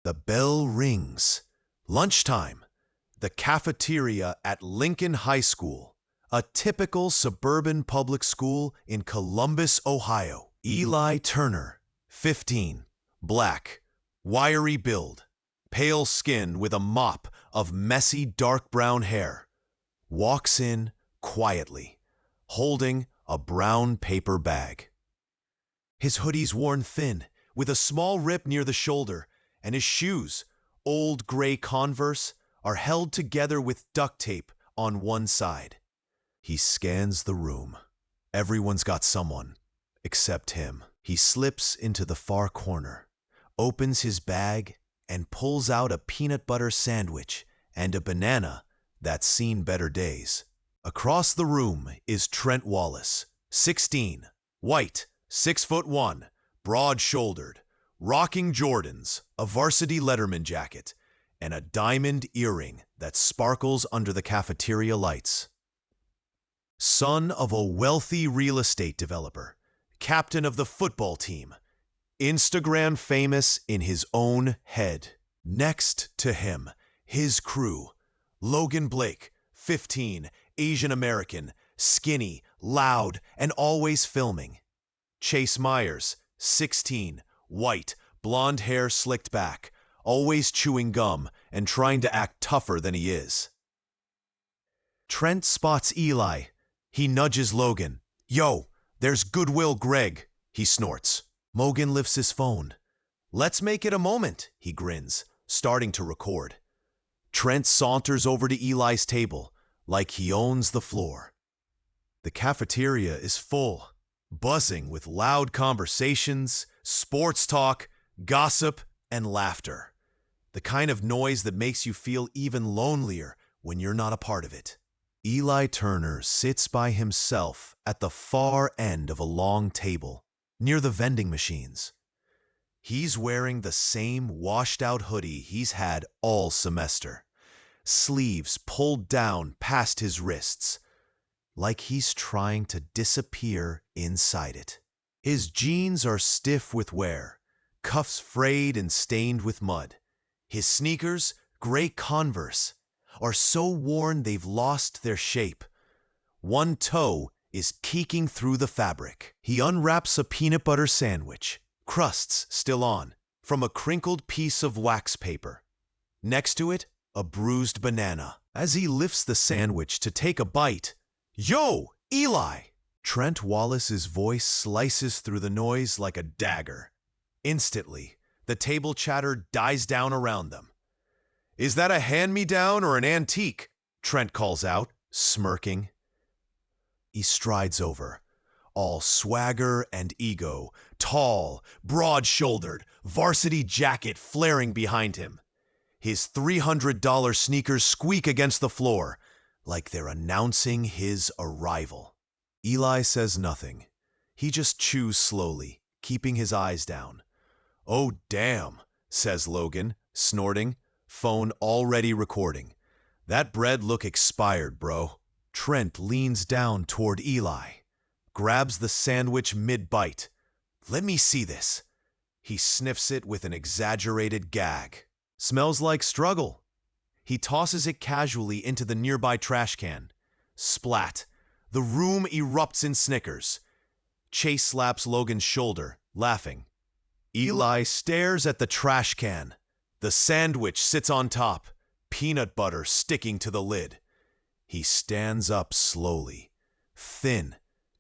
The bell rings. Lunchtime. The cafeteria at Lincoln High School, a typical suburban public school in Columbus, Ohio. Eli Turner, 15, black, wiry build, pale skin with a mop of messy dark brown hair, walks in quietly, holding a brown paper bag. His hoodie's worn thin, with a small rip near the shoulder, and his shoes, old gray Converse, are held together with duct tape on one side. He scans the room. Everyone's got someone, except him. He slips into the far corner, opens his bag, and pulls out a peanut butter sandwich and a banana that's seen better days. Across the room is Trent Wallace, 16, white, 6'1", broad-shouldered, rocking Jordans, a varsity Letterman jacket, and a diamond earring that sparkles under the cafeteria lights. Son of a wealthy real estate developer, captain of the football team, Instagram famous in his own head. Next to him, his crew, Logan Blake, 15, Asian American, skinny, loud, and always filming. Chase Myers, 16, white, blonde hair slicked back, always chewing gum and trying to act tougher than he is. Trent spots Eli. He nudges Logan. "Yo, there's Goodwill Greg," he snorts. Logan lifts his phone. "Let's make it a moment," he grins, starting to record. Trent saunters over to Eli's table like he owns the floor. The cafeteria is full, buzzing with loud conversations, sports talk, gossip, and laughter. The kind of noise that makes you feel even lonelier when you're not a part of it. Eli Turner sits by himself at the far end of a long table, near the vending machines. He's wearing the same washed-out hoodie he's had all semester, sleeves pulled down past his wrists, like he's trying to disappear inside it. His jeans are stiff with wear, cuffs frayed and stained with mud. His sneakers, gray Converse, are so worn they've lost their shape. One toe is peeking through the fabric. He unwraps a peanut butter sandwich, crusts still on, from a crinkled piece of wax paper. Next to it, a bruised banana. As he lifts the sandwich to take a bite, "Yo, Eli!" Trent Wallace's voice slices through the noise like a dagger. Instantly, the table chatter dies down around them. "Is that a hand-me-down or an antique?" Trent calls out, smirking. He strides over, all swagger and ego, tall, broad-shouldered, varsity jacket flaring behind him. His $300 sneakers squeak against the floor like they're announcing his arrival. Eli says nothing. He just chews slowly, keeping his eyes down. "Oh, damn," says Logan, snorting, phone already recording. "That bread look expired, bro." Trent leans down toward Eli, grabs the sandwich mid-bite. "Let me see this." He sniffs it with an exaggerated gag. "Smells like struggle." He tosses it casually into the nearby trash can. Splat. The room erupts in snickers. Chase slaps Logan's shoulder, laughing. Eli stares at the trash can. The sandwich sits on top, peanut butter sticking to the lid. He stands up slowly, thin,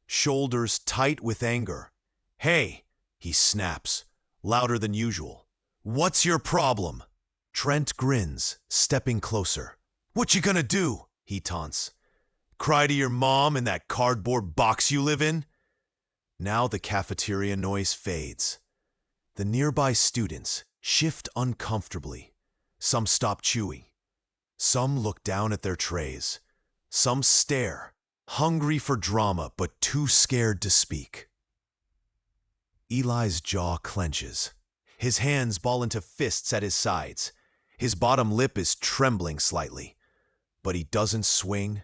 shoulders tight with anger. "Hey," he snaps, louder than usual. "What's your problem?" Trent grins, stepping closer. "What you gonna do?" he taunts. "Cry to your mom in that cardboard box you live in?" Now the cafeteria noise fades. The nearby students shift uncomfortably. Some stop chewing. Some look down at their trays. Some stare, hungry for drama but too scared to speak. Eli's jaw clenches. His hands ball into fists at his sides. His bottom lip is trembling slightly. But he doesn't swing.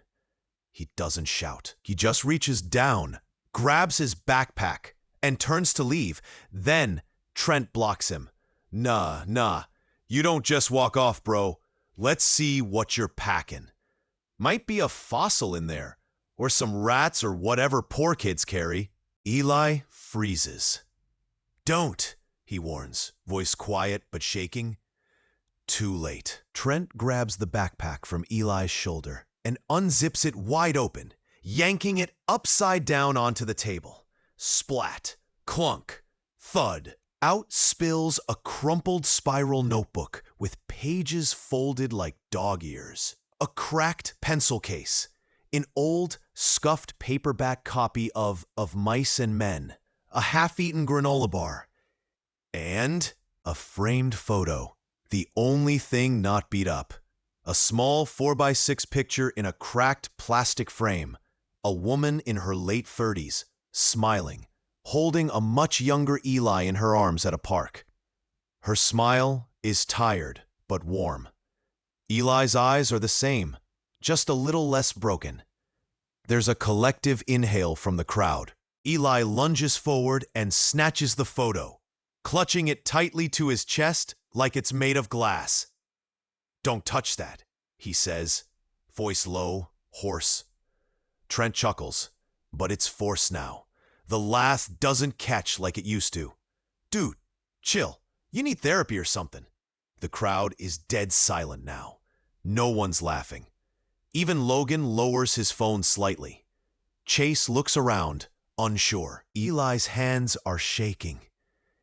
He doesn't shout. He just reaches down, grabs his backpack, and turns to leave. Then Trent blocks him. Nah. You don't just walk off, bro. Let's see what you're packing. Might be a fossil in there, or some rats or whatever poor kids carry. Eli freezes. Don't, he warns, voice quiet but shaking. Too late. Trent grabs the backpack from Eli's shoulder and unzips it wide open, yanking it upside down onto the table. Splat, clunk, thud. Out spills a crumpled spiral notebook with pages folded like dog ears. A cracked pencil case. An old, scuffed paperback copy of Mice and Men. A half-eaten granola bar. And a framed photo. The only thing not beat up. A small 4x6 picture in a cracked plastic frame. A woman in her late 30s, smiling, holding a much younger Eli in her arms at a park. Her smile is tired but warm. Eli's eyes are the same, just a little less broken. There's a collective inhale from the crowd. Eli lunges forward and snatches the photo, clutching it tightly to his chest like it's made of glass. "Don't touch that," he says, voice low, hoarse. Trent chuckles, but it's forced now. The laugh doesn't catch like it used to. "Dude, chill. You need therapy or something." The crowd is dead silent now. No one's laughing. Even Logan lowers his phone slightly. Chase looks around, unsure. Eli's hands are shaking.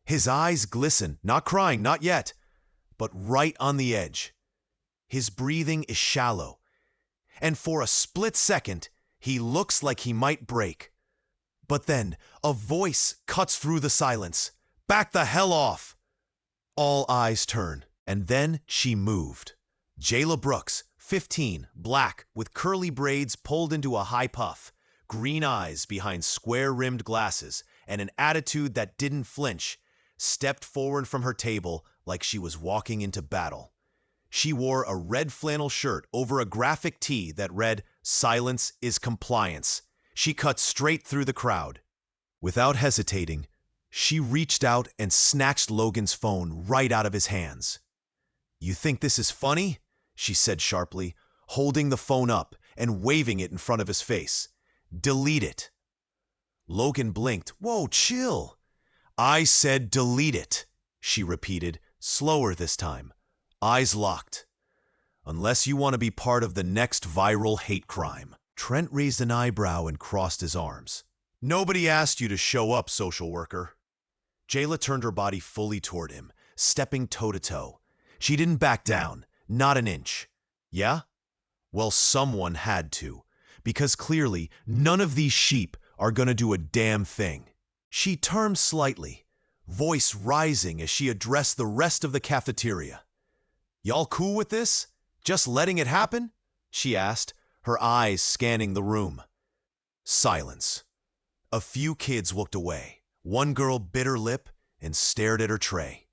His eyes glisten, not crying, not yet, but right on the edge. His breathing is shallow, and for a split second, he looks like he might break. But then, a voice cuts through the silence. "Back the hell off!" All eyes turn, and then she moved. Jayla Brooks, 15, black, with curly braids pulled into a high puff, green eyes behind square-rimmed glasses, and an attitude that didn't flinch, stepped forward from her table like she was walking into battle. She wore a red flannel shirt over a graphic tee that read, "Silence is compliance." She cut straight through the crowd. Without hesitating, she reached out and snatched Logan's phone right out of his hands. "You think this is funny?" she said sharply, holding the phone up and waving it in front of his face. "Delete it." Logan blinked. "Whoa, chill." "I said delete it," she repeated, slower this time, eyes locked. "Unless you want to be part of the next viral hate crime." Trent raised an eyebrow and crossed his arms. "Nobody asked you to show up, social worker." Jayla turned her body fully toward him, stepping toe-to-toe. She didn't back down, not an inch. "Yeah? Well, someone had to, because clearly none of these sheep are gonna do a damn thing." She turned slightly, voice rising as she addressed the rest of the cafeteria. "Y'all cool with this? Just letting it happen?" she asked, her eyes scanning the room. Silence. A few kids looked away. One girl bit her lip and stared at her tray.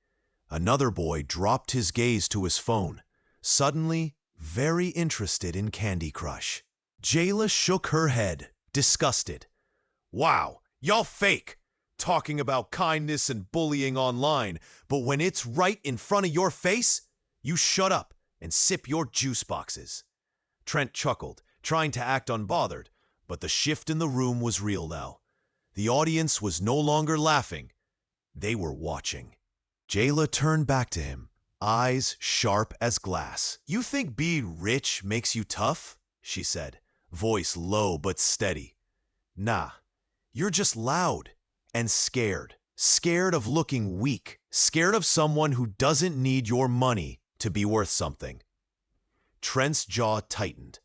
Another boy dropped his gaze to his phone, suddenly very interested in Candy Crush. Jayla shook her head, disgusted. "Wow, y'all fake! Talking about kindness and bullying online, but when it's right in front of your face, you shut up and sip your juice boxes." Trent chuckled, trying to act unbothered, but the shift in the room was real now. The audience was no longer laughing. They were watching. Jayla turned back to him, eyes sharp as glass. "You think being rich makes you tough?" she said, voice low but steady. "Nah, you're just loud and scared. Scared of looking weak. Scared of someone who doesn't need your money to be worth something." Trent's jaw tightened.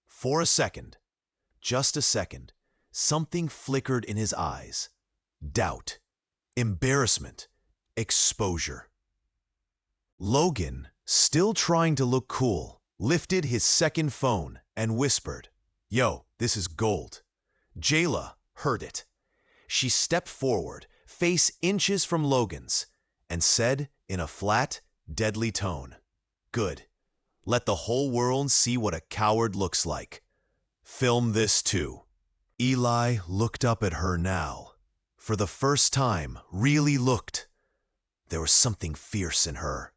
For a second, just a second, something flickered in his eyes. Doubt, embarrassment, exposure. Logan, still trying to look cool, lifted his second phone and whispered, "Yo, this is gold." Jayla heard it. She stepped forward, face inches from Logan's, and said in a flat, deadly tone, "Good. Let the whole world see what a coward looks like. Film this too." Eli looked up at her now. For the first time, really looked. There was something fierce in her.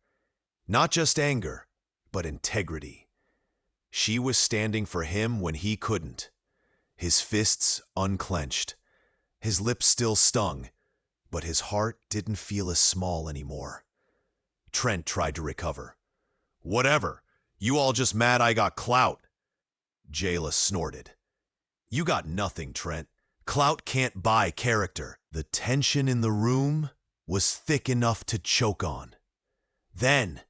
Not just anger, but integrity. She was standing for him when he couldn't. His fists unclenched. His lips still stung, but his heart didn't feel as small anymore. Trent tried to recover. "Whatever. You all just mad I got clout." Jayla snorted. "You got nothing, Trent. Clout can't buy character." The tension in the room was thick enough to choke on. Then,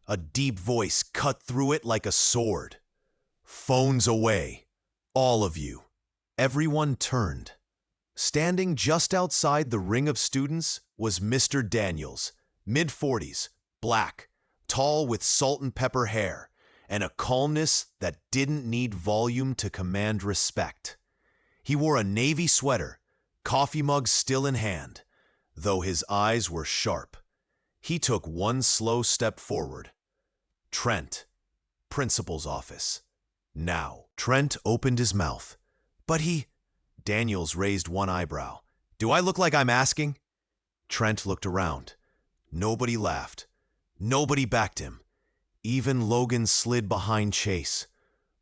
a deep voice cut through it like a sword. "Phones away. All of you." Everyone turned. Standing just outside the ring of students was Mr. Daniels, mid-40s, black, tall with salt and pepper hair, and a calmness that didn't need volume to command respect. He wore a navy sweater, coffee mug still in hand, though his eyes were sharp. He took one slow step forward. "Trent, principal's office. Now." Trent opened his mouth. "But he—" Daniels raised one eyebrow. "Do I look like I'm asking?" Trent looked around. Nobody laughed. Nobody backed him. Even Logan slid behind Chase.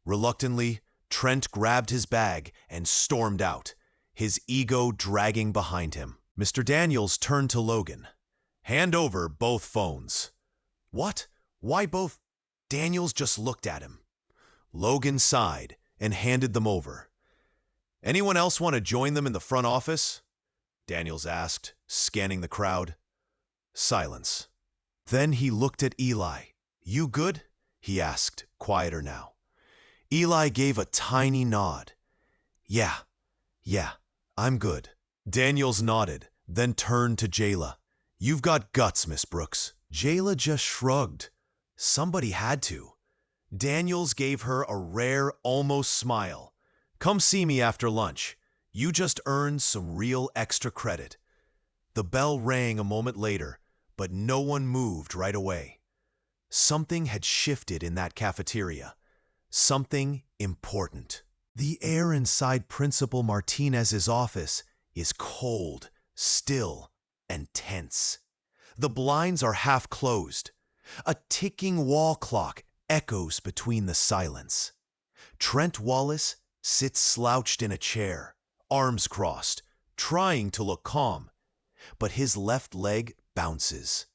Reluctantly, Trent grabbed his bag and stormed out, his ego dragging behind him. Mr. Daniels turned to Logan. "Hand over both phones." "What? Why both?" Daniels just looked at him. Logan sighed and handed them over. "Anyone else want to join them in the front office?" Daniels asked, scanning the crowd. Silence. Then he looked at Eli. "You good?" he asked, quieter now. Eli gave a tiny nod. Yeah, I'm good." Daniels nodded, then turned to Jayla. "You've got guts, Miss Brooks." Jayla just shrugged. Somebody had to. Daniels gave her a rare, almost smile. "Come see me after lunch. You just earned some real extra credit." The bell rang a moment later, but no one moved right away. Something had shifted in that cafeteria. Something important. The air inside Principal Martinez's office is cold, still, and tense. The blinds are half closed. A ticking wall clock echoes between the silence. Trent Wallace sits slouched in a chair, arms crossed, trying to look calm, but his left leg bounces.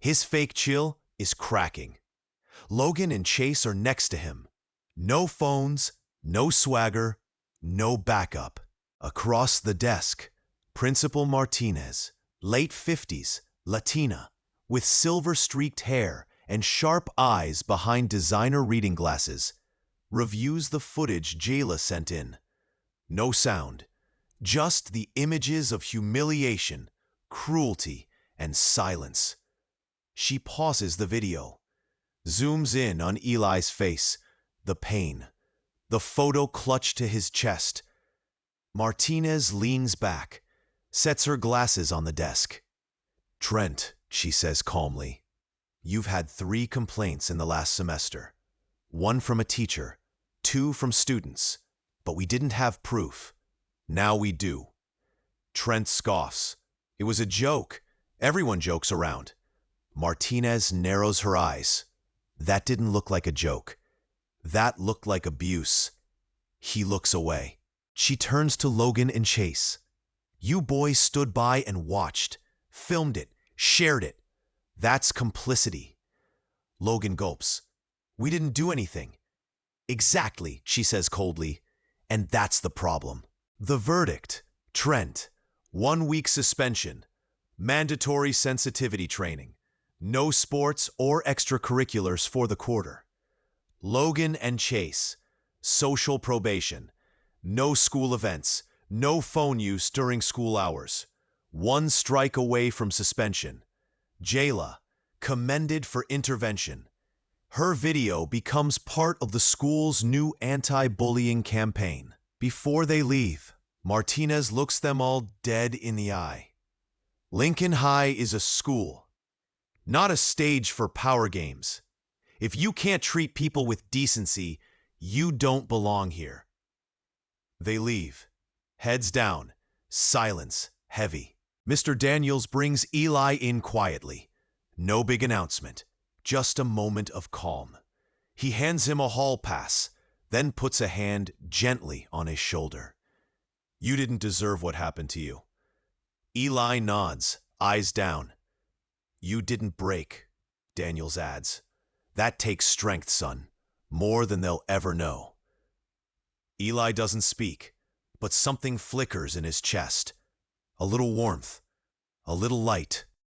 His fake chill is cracking. Logan and Chase are next to him. No phones, no swagger, no backup. Across the desk, Principal Martinez, late 50s, Latina, with silver-streaked hair and sharp eyes behind designer reading glasses, reviews the footage Jayla sent in. No sound, just the images of humiliation, cruelty, and silence. She pauses the video, zooms in on Eli's face, the pain, the photo clutched to his chest. Martinez leans back, sets her glasses on the desk. "Trent," she says calmly, "you've had 3 complaints in the last semester. 1 from a teacher, 2 from students, but we didn't have proof. Now we do." Trent scoffs. "It was a joke. Everyone jokes around." Martinez narrows her eyes. That didn't look like a joke. That looked like abuse. He looks away. She turns to Logan and Chase. "You boys stood by and watched, filmed it, shared it. That's complicity." Logan gulps. "We didn't do anything." "Exactly," she says coldly, "and that's the problem." The verdict: Trent, 1 week suspension, mandatory sensitivity training, no sports or extracurriculars for the quarter. Logan and Chase, social probation, no school events, no phone use during school hours, 1 strike away from suspension. Jayla, commended for intervention. Her video becomes part of the school's new anti-bullying campaign. Before they leave, Martinez looks them all dead in the eye. Lincoln High is a school, not a stage for power games. If you can't treat people with decency, you don't belong here. They leave, heads down, silence heavy. Mr. Daniels brings Eli in quietly. No big announcement, Just a moment of calm. He hands him a hall pass, then puts a hand gently on his shoulder. You didn't deserve what happened to you. Eli nods, eyes down. You didn't break, Daniels adds. That takes strength, son. More than they'll ever know. Eli doesn't speak, but something flickers in his chest. A little warmth, a little light.